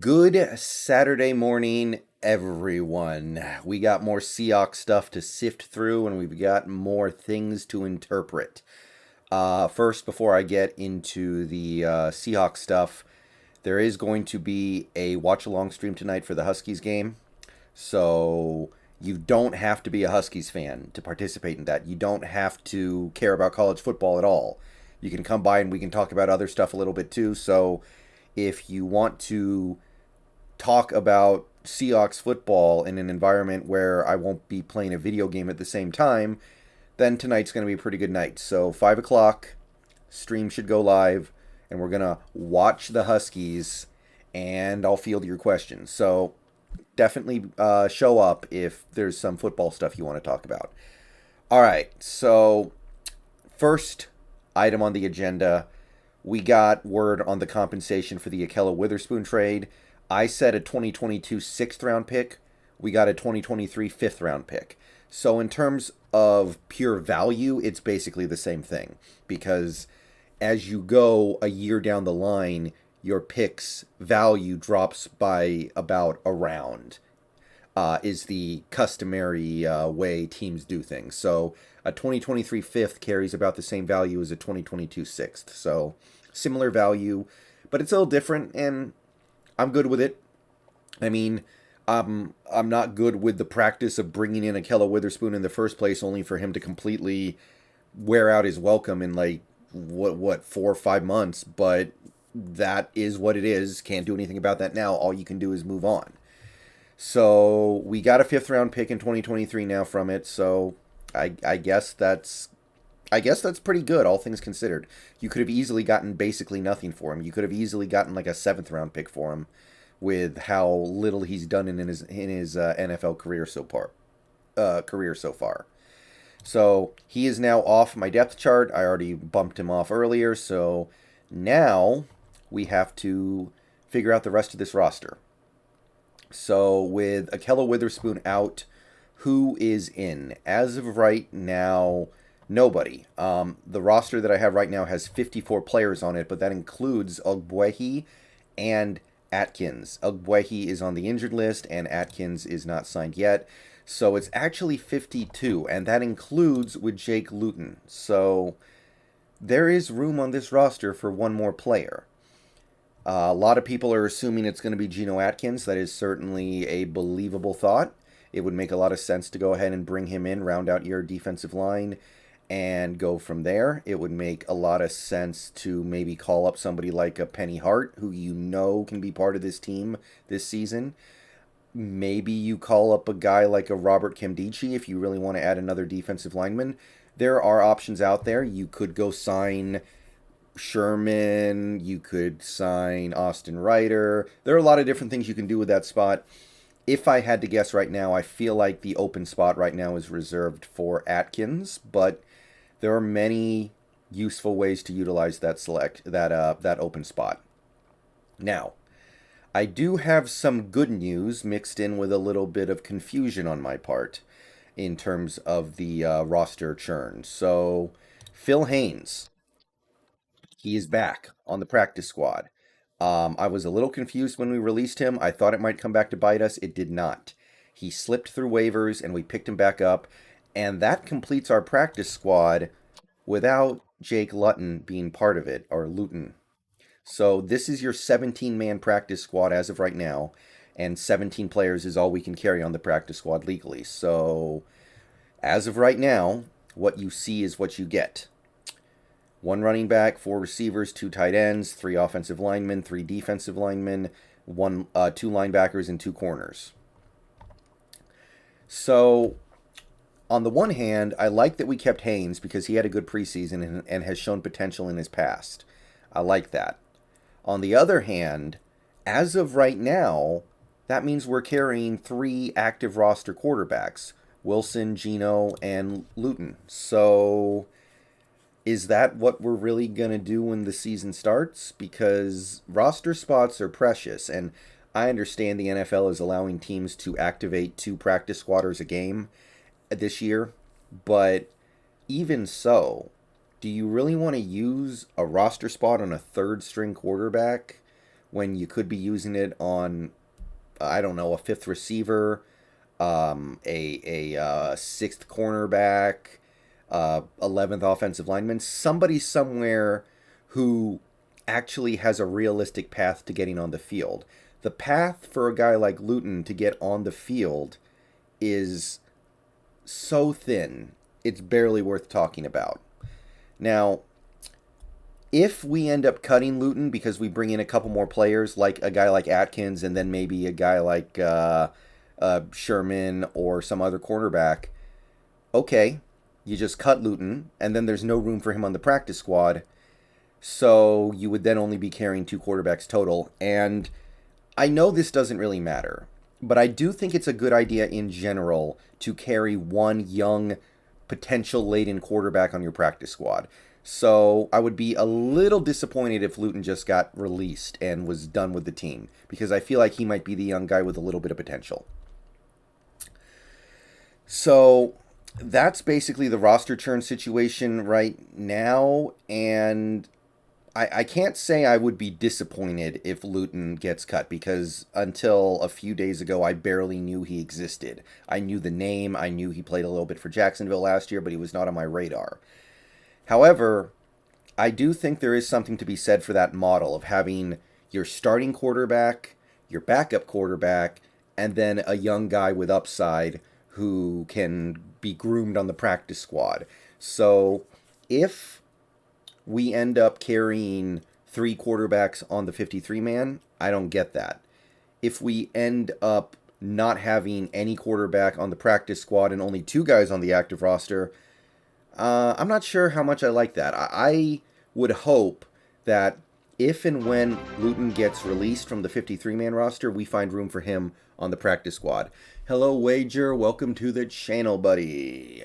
Good Saturday morning, everyone. We got more Seahawks stuff to sift through, and we've got more things to interpret. First, before I get into the Seahawks stuff, there is going to be a watch along stream tonight for the Huskies game. So you don't have to be a Huskies fan to participate in that. You don't have to care about college football at all. You can come by and we can talk about other stuff a little bit too. So if you want to talk about Seahawks football in an environment where I won't be playing a video game at the same time, then tonight's going to be a pretty good night. So 5 o'clock, stream should go live, and we're going to watch the Huskies, and I'll field your questions. So definitely show up if there's some football stuff you want to talk about. All right, so first item on the agenda, we got word on the compensation for the Ahkello Witherspoon trade. I said a 2022 sixth round pick. We got a 2023 fifth round pick. So in terms of pure value, it's basically the same thing because as you go a year down the line, your pick's value drops by about a round. Is the customary way teams do things. So a 2023 fifth carries about the same value as a 2022 sixth. So similar value, but it's a little different, and I'm good with it. I mean, I'm not good with the practice of bringing in Ahkello Witherspoon in the first place, only for him to completely wear out his welcome in like what 4 or 5 months. But that is what it is. Can't do anything about that now. All you can do is move on. So we got a fifth round pick in 2023 now from it. So I guess that's pretty good, all things considered. You could have easily gotten basically nothing for him. You could have easily gotten like a seventh round pick for him, with how little he's done in his NFL career so far. So he is now off my depth chart. I already bumped him off earlier. So now we have to figure out the rest of this roster. So with Ahkello Witherspoon out, who is in? As of right now, nobody. The roster that I have right now has 54 players on it, but that includes Ogbuehi and Atkins. Ogbuehi is on the injured list, and Atkins is not signed yet. So it's actually 52, and that includes with Jake Luton. So there is room on this roster for one more player. A lot of people are assuming it's going to be Geno Atkins. That is certainly a believable thought. It would make a lot of sense to go ahead and bring him in, round out your defensive line, and go from there. It would make a lot of sense to maybe call up somebody like a Penny Hart, who you know can be part of this team this season. Maybe you call up a guy like a Robert Nkemdiche if you really want to add another defensive lineman. There are options out there. You could go sign Sherman, you could sign Austin Ryder. There are a lot of different things you can do with that spot. If I had to guess right now, I feel like the open spot right now is reserved for Atkins, but there are many useful ways to utilize that open spot. Now, I do have some good news mixed in with a little bit of confusion on my part in terms of the roster churn. So, Phil Haynes, he is back on the practice squad. I was a little confused when we released him. I thought it might come back to bite us. It did not. He slipped through waivers and we picked him back up. And that completes our practice squad without Jake Luton being part of it, or Luton. So this is your 17-man practice squad as of right now. And 17 players is all we can carry on the practice squad legally. So as of right now, what you see is what you get. One running back, four receivers, two tight ends, three offensive linemen, three defensive linemen, two linebackers, and two corners. So, on the one hand, I like that we kept Haynes because he had a good preseason and has shown potential in his past. I like that. On the other hand, as of right now, that means we're carrying three active roster quarterbacks: Wilson, Geno, and Luton. So is that what we're really going to do when the season starts? Because roster spots are precious, and I understand the NFL is allowing teams to activate two practice squatters a game this year, but even so, do you really want to use a roster spot on a third string quarterback when you could be using it on, I don't know, a fifth receiver, a sixth cornerback, 11th offensive lineman, somebody somewhere who actually has a realistic path to getting on the field. The path for a guy like Luton to get on the field is so thin, it's barely worth talking about. Now, if we end up cutting Luton because we bring in a couple more players, like a guy like Atkins and then maybe a guy like Sherman or some other cornerback, okay, you just cut Luton, and then there's no room for him on the practice squad, so you would then only be carrying 2 quarterbacks total. And I know this doesn't really matter, but I do think it's a good idea in general to carry one young, potential-laden quarterback on your practice squad. So I would be a little disappointed if Luton just got released and was done with the team, because I feel like he might be the young guy with a little bit of potential. So that's basically the roster churn situation right now, and I can't say I would be disappointed if Luton gets cut, because until a few days ago, I barely knew he existed. I knew the name, I knew he played a little bit for Jacksonville last year, but he was not on my radar. However, I do think there is something to be said for that model of having your starting quarterback, your backup quarterback, and then a young guy with upside who can be groomed on the practice squad. So if we end up carrying 3 quarterbacks on the 53-man, I don't get that. If we end up not having any quarterback on the practice squad and only 2 guys on the active roster, I'm not sure how much I like that. I would hope that if and when Luton gets released from the 53-man roster, we find room for him on the practice squad. Hello, Wager. Welcome to the channel, buddy.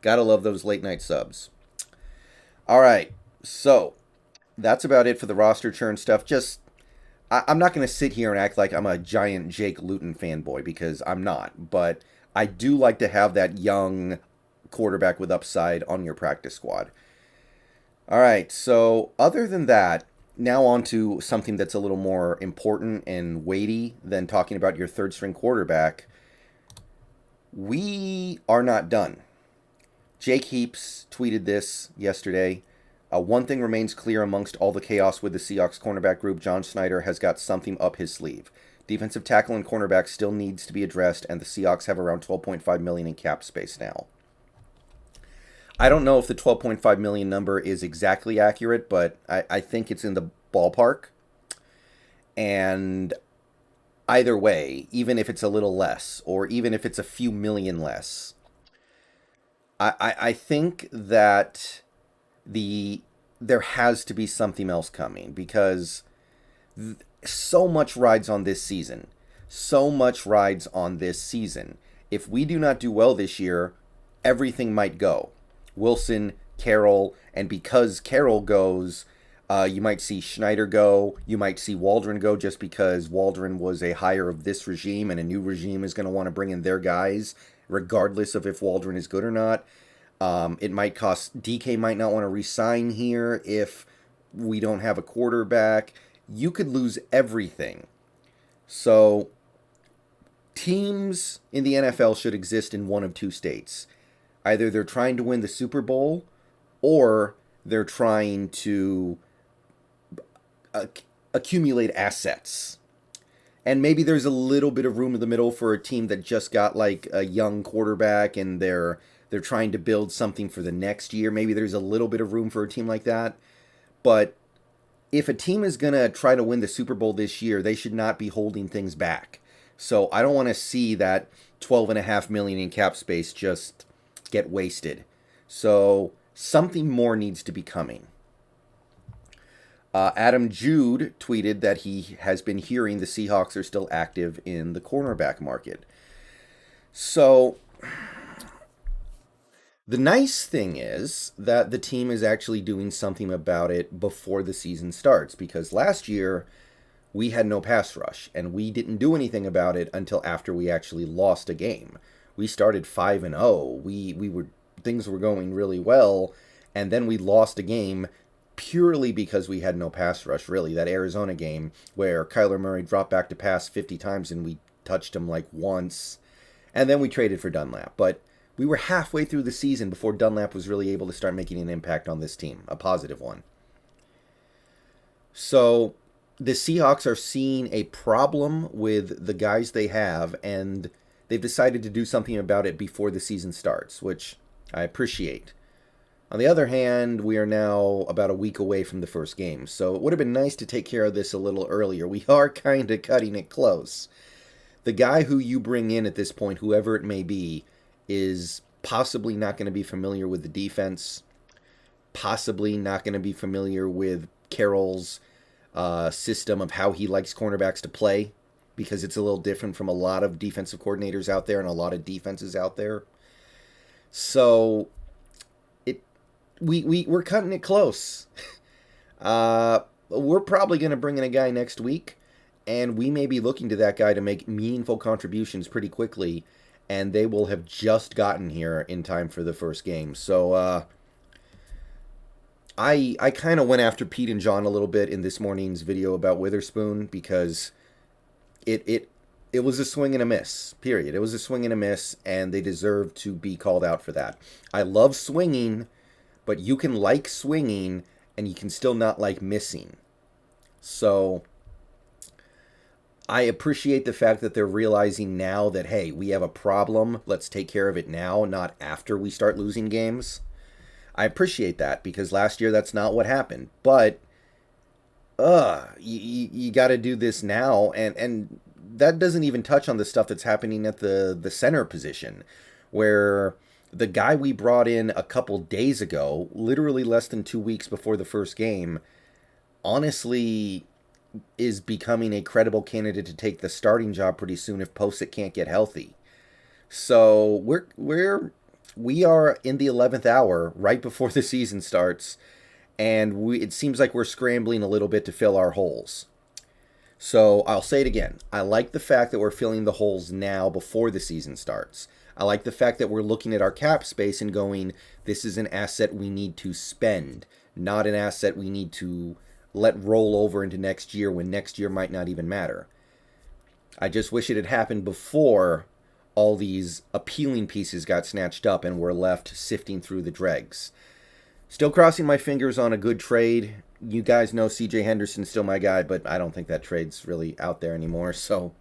Gotta love those late night subs. All right, so that's about it for the roster churn stuff. I'm not going to sit here and act like I'm a giant Jake Luton fanboy, because I'm not. But I do like to have that young quarterback with upside on your practice squad. All right, so other than that, now on to something that's a little more important and weighty than talking about your third string quarterback. We are not done. Jake Heaps tweeted this yesterday. One thing remains clear amongst all the chaos with the Seahawks cornerback group: John Schneider has got something up his sleeve. Defensive tackle and cornerback still needs to be addressed, and the Seahawks have around $12.5 million in cap space now. I don't know if the $12.5 million number is exactly accurate, but I think it's in the ballpark. And either way, even if it's a little less, or even if it's a few million less, I think that there has to be something else coming, because so much rides on this season. So much rides on this season. If we do not do well this year, everything might go. Wilson, Carroll, and because Carroll goes, you might see Schneider go. You might see Waldron go, just because Waldron was a hire of this regime, and a new regime is going to want to bring in their guys, regardless of if Waldron is good or not. It might cost, DK might not want to re-sign here if we don't have a quarterback. You could lose everything. So teams in the NFL should exist in one of 2 states. Either they're trying to win the Super Bowl, or they're trying to accumulate assets. And maybe there's a little bit of room in the middle for a team that just got like a young quarterback and they're trying to build something for the next year. Maybe there's a little bit of room for a team like that. But if a team is going to try to win the Super Bowl this year, they should not be holding things back. So I don't want to see that $12.5 million in cap space just get wasted. So something more needs to be coming. Adam Jude tweeted that he has been hearing the Seahawks are still active in the cornerback market. So the nice thing is that the team is actually doing something about it before the season starts, because last year we had no pass rush, and we didn't do anything about it until after we actually lost a game. We started 5-0. Things were going really well, and then we lost a game purely because we had no pass rush, really. That Arizona game where Kyler Murray dropped back to pass 50 times and we touched him like once. And then we traded for Dunlap. But we were halfway through the season before Dunlap was really able to start making an impact on this team, a positive one. So the Seahawks are seeing a problem with the guys they have, and they've decided to do something about it before the season starts, which I appreciate. On the other hand, we are now about a week away from the first game, so it would have been nice to take care of this a little earlier. We are kind of cutting it close. The guy who you bring in at this point, whoever it may be, is possibly not going to be familiar with the defense, possibly not going to be familiar with Carroll's system of how he likes cornerbacks to play, because it's a little different from a lot of defensive coordinators out there and a lot of defenses out there. So we're cutting it close. We're probably going to bring in a guy next week, and we may be looking to that guy to make meaningful contributions pretty quickly, and they will have just gotten here in time for the first game. So I kind of went after Pete and John a little bit in this morning's video about Witherspoon, because it was a swing and a miss, period. It was a swing and a miss, and they deserve to be called out for that. I love swinging, but you can like swinging, and you can still not like missing. So I appreciate the fact that they're realizing now that, hey, we have a problem. Let's take care of it now, not after we start losing games. I appreciate that, because last year that's not what happened. But you got to do this now, and that doesn't even touch on the stuff that's happening at the center position, where the guy we brought in a couple days ago, literally less than 2 weeks before the first game, honestly is becoming a credible candidate to take the starting job pretty soon if Posett can't get healthy. So we are in the 11th hour, right before the season starts, and it seems like we're scrambling a little bit to fill our holes. So I'll say it again. I like the fact that we're filling the holes now before the season starts. I like the fact that we're looking at our cap space and going, this is an asset we need to spend, not an asset we need to let roll over into next year when next year might not even matter. I just wish it had happened before all these appealing pieces got snatched up and we're left sifting through the dregs. Still crossing my fingers on a good trade. You guys know CJ Henderson's still my guy, but I don't think that trade's really out there anymore. So,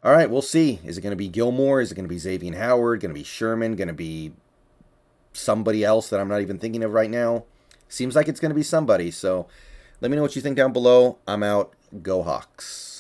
all right, we'll see. Is it going to be Gilmore? Is it going to be Xavier Howard? Going to be Sherman? Going to be somebody else that I'm not even thinking of right now? Seems like it's going to be somebody. So let me know what you think down below. I'm out. Go Hawks.